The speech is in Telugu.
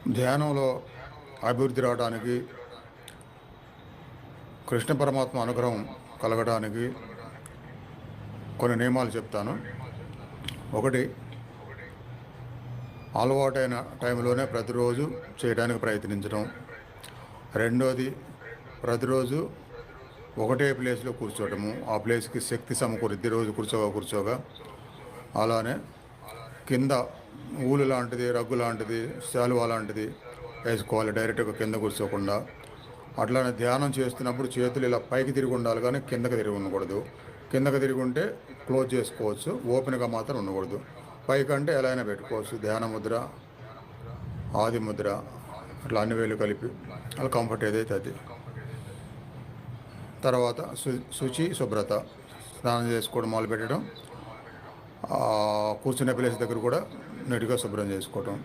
ధ్యానంలో అభివృద్ధి రావడానికి, కృష్ణ పరమాత్మ అనుగ్రహం కలగడానికి కొన్ని నియమాలు చెప్తాను. ఒకటి, అలవాటైన టైంలోనే ప్రతిరోజు చేయడానికి ప్రయత్నించడం. రెండోది, ప్రతిరోజు ఒకటే ప్లేస్లో కూర్చోవటము. ఆ ప్లేస్కి శక్తి సమకూరుద్ది రోజు కూర్చోగా. అలానే కింద ఊలు లాంటిది, రగ్గు లాంటిది, శాలువా లాంటిది వేసుకోవాలి, డైరెక్ట్గా కింద కూర్చోకుండా. అట్లానే ధ్యానం చేస్తున్నప్పుడు చేతులు ఇలా పైకి తిరిగి ఉండాలి, కానీ కిందకి తిరిగి ఉండకూడదు. కిందకి తిరిగి ఉంటే క్లోజ్ చేసుకోవచ్చు, ఓపెన్గా మాత్రం ఉండకూడదు. పైకంటే ఎలా అయినా పెట్టుకోవచ్చు. ధ్యాన ముద్ర, ఆది ముద్ర, అట్లా అన్ని వేలు కలిపి అలా కంఫర్ట్ ఏదైతే అది. తర్వాత శుచి, శుభ్రత. స్నానం చేసుకోవడం మొదలు పెట్టడం, కూర్చునే ప్లేస్ దగ్గర కూడా నీట్గా శుభ్రం చేసుకోవటం.